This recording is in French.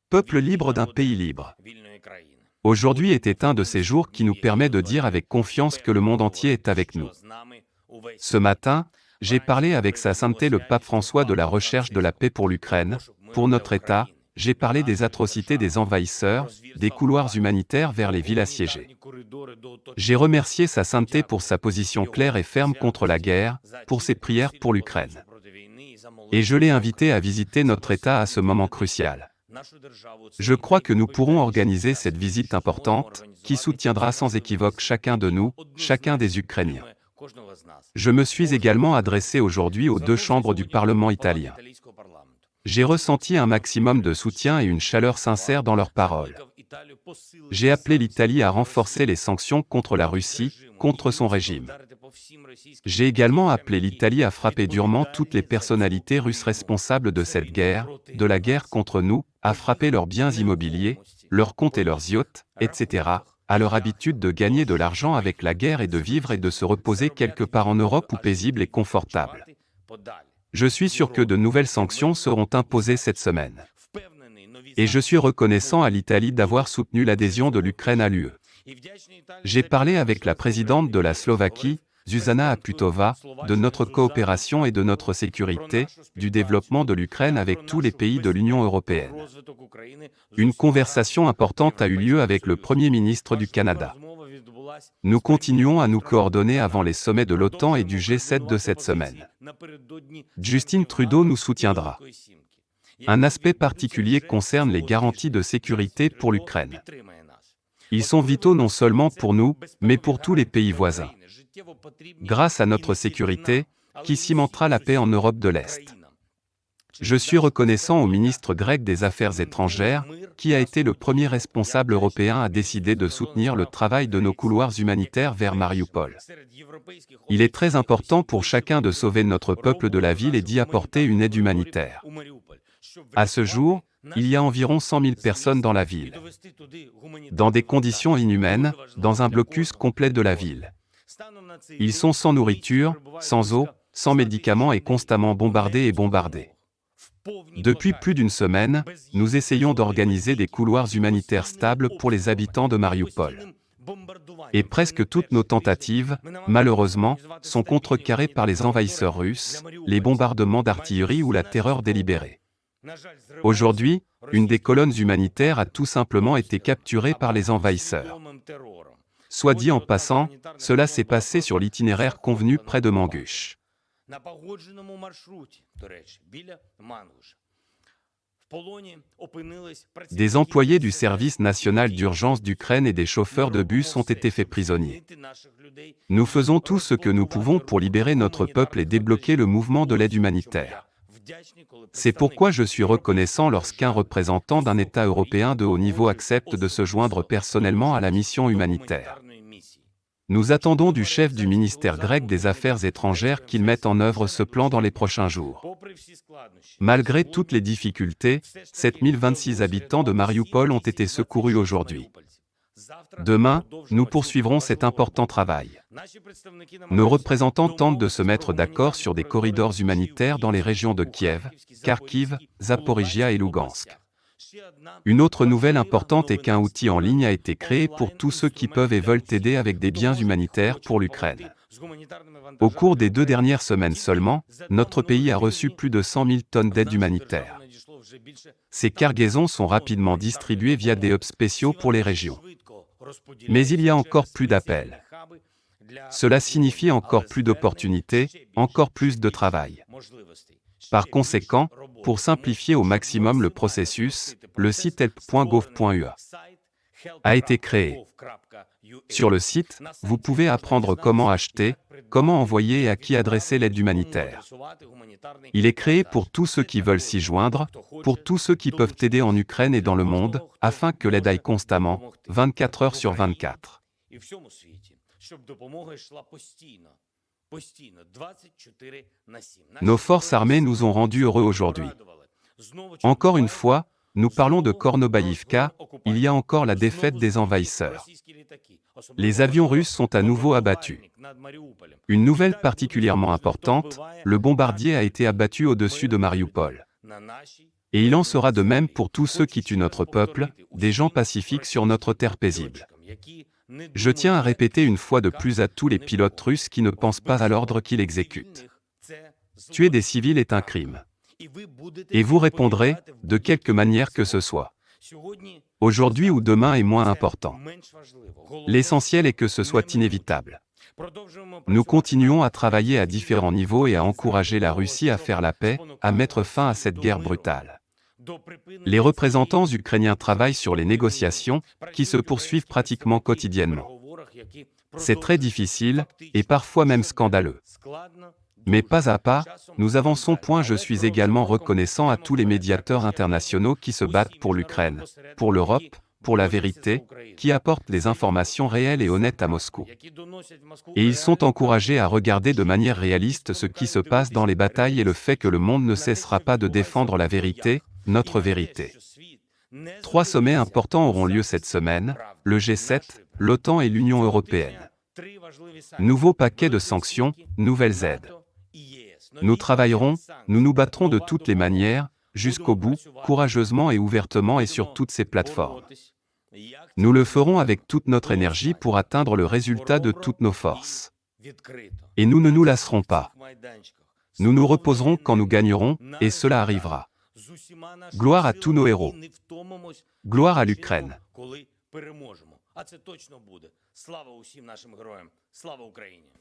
Peuple libre d'un pays libre. Aujourd'hui était un de ces jours qui nous permet de dire avec confiance que le monde entier est avec nous. Ce matin, j'ai parlé avec Sa Sainteté le pape François de la recherche de la paix pour l'Ukraine, pour notre État, j'ai parlé des atrocités des envahisseurs, des couloirs humanitaires vers les villes assiégées. J'ai remercié Sa Sainteté pour sa position claire et ferme contre la guerre, pour ses prières pour l'Ukraine. Et je l'ai invité à visiter notre État à ce moment crucial. Je crois que nous pourrons organiser cette visite importante, qui soutiendra sans équivoque chacun de nous, chacun des Ukrainiens. Je me suis également adressé aujourd'hui aux deux chambres du Parlement italien. J'ai ressenti un maximum de soutien et une chaleur sincère dans leurs paroles. J'ai appelé l'Italie à renforcer les sanctions contre la Russie, contre son régime. J'ai également appelé l'Italie à frapper durement toutes les personnalités russes responsables de cette guerre, de la guerre contre nous, à frapper leurs biens immobiliers, leurs comptes et leurs yachts, etc., à leur habitude de gagner de l'argent avec la guerre et de vivre et de se reposer quelque part en Europe où paisible et confortable. Je suis sûr que de nouvelles sanctions seront imposées cette semaine. Et je suis reconnaissant à l'Italie d'avoir soutenu l'adhésion de l'Ukraine à l'UE. J'ai parlé avec la présidente de la Slovaquie, Zuzana Aputova, de notre coopération et de notre sécurité, du développement de l'Ukraine avec tous les pays de l'Union européenne. Une conversation importante a eu lieu avec le Premier ministre du Canada. Nous continuons à nous coordonner avant les sommets de l'OTAN et du G7 de cette semaine. Justin Trudeau nous soutiendra. Un aspect particulier concerne les garanties de sécurité pour l'Ukraine. Ils sont vitaux non seulement pour nous, mais pour tous les pays voisins. Grâce à notre sécurité, qui cimentera la paix en Europe de l'Est. Je suis reconnaissant au ministre grec des Affaires étrangères, qui a été le premier responsable européen à décider de soutenir le travail de nos couloirs humanitaires vers Mariupol. Il est très important pour chacun de sauver notre peuple de la ville et d'y apporter une aide humanitaire. À ce jour, il y a environ 100 000 personnes dans la ville. Dans des conditions inhumaines, dans un blocus complet de la ville. Ils sont sans nourriture, sans eau, sans médicaments et constamment bombardés et bombardés. Depuis plus d'une semaine, nous essayons d'organiser des couloirs humanitaires stables pour les habitants de Mariupol. Et presque toutes nos tentatives, malheureusement, sont contrecarrées par les envahisseurs russes, les bombardements d'artillerie ou la terreur délibérée. Aujourd'hui, une des colonnes humanitaires a tout simplement été capturée par les envahisseurs. Soit dit en passant, cela s'est passé sur l'itinéraire convenu près de Mangush. Des employés du service national d'urgence d'Ukraine et des chauffeurs de bus ont été faits prisonniers. Nous faisons tout ce que nous pouvons pour libérer notre peuple et débloquer le mouvement de l'aide humanitaire. C'est pourquoi je suis reconnaissant lorsqu'un représentant d'un État européen de haut niveau accepte de se joindre personnellement à la mission humanitaire. Nous attendons du chef du ministère grec des Affaires étrangères qu'il mette en œuvre ce plan dans les prochains jours. Malgré toutes les difficultés, 7026 habitants de Mariupol ont été secourus aujourd'hui. Demain, nous poursuivrons cet important travail. Nos représentants tentent de se mettre d'accord sur des corridors humanitaires dans les régions de Kiev, Kharkiv, Zaporijia et Lugansk. Une autre nouvelle importante est qu'un outil en ligne a été créé pour tous ceux qui peuvent et veulent aider avec des biens humanitaires pour l'Ukraine. Au cours des 2 dernières semaines seulement, notre pays a reçu plus de 100 000 tonnes d'aide humanitaire. Ces cargaisons sont rapidement distribuées via des hubs spéciaux pour les régions. Mais il y a encore plus d'appels. Cela signifie encore plus d'opportunités, encore plus de travail. Par conséquent, pour simplifier au maximum le processus, le site help.gov.ua a été créé. Sur le site, vous pouvez apprendre comment acheter, comment envoyer et à qui adresser l'aide humanitaire. Il est créé pour tous ceux qui veulent s'y joindre, pour tous ceux qui peuvent aider en Ukraine et dans le monde, afin que l'aide aille constamment, 24 heures sur 24. Nos forces armées nous ont rendus heureux aujourd'hui. Encore une fois, nous parlons de Kornobaïvka, il y a encore la défaite des envahisseurs. Les avions russes sont à nouveau abattus. Une nouvelle particulièrement importante, le bombardier a été abattu au-dessus de Mariupol. Et il en sera de même pour tous ceux qui tuent notre peuple, des gens pacifiques sur notre terre paisible. Je tiens à répéter une fois de plus à tous les pilotes russes qui ne pensent pas à l'ordre qu'ils exécutent. Tuer des civils est un crime. Et vous répondrez, de quelque manière que ce soit. Aujourd'hui ou demain est moins important. L'essentiel est que ce soit inévitable. Nous continuons à travailler à différents niveaux et à encourager la Russie à faire la paix, à mettre fin à cette guerre brutale. Les représentants ukrainiens travaillent sur les négociations, qui se poursuivent pratiquement quotidiennement. C'est très difficile, et parfois même scandaleux. Mais pas à pas, nous avançons. Je suis également reconnaissant à tous les médiateurs internationaux qui se battent pour l'Ukraine, pour l'Europe, pour la vérité, qui apportent les informations réelles et honnêtes à Moscou. Et ils sont encouragés à regarder de manière réaliste ce qui se passe dans les batailles et le fait que le monde ne cessera pas de défendre la vérité, notre vérité. 3 sommets importants auront lieu cette semaine, le G7, l'OTAN et l'Union européenne. Nouveau paquet de sanctions, nouvelles aides. Nous travaillerons, nous nous battrons de toutes les manières, jusqu'au bout, courageusement et ouvertement et sur toutes ces plateformes. Nous le ferons avec toute notre énergie pour atteindre le résultat de toutes nos forces. Et nous ne nous lasserons pas. Nous nous reposerons quand nous gagnerons, et cela arrivera. Gloire à tous nos héros. Gloire à l'Ukraine. А це точно буде. Слава усім нашим героям. Слава Україні!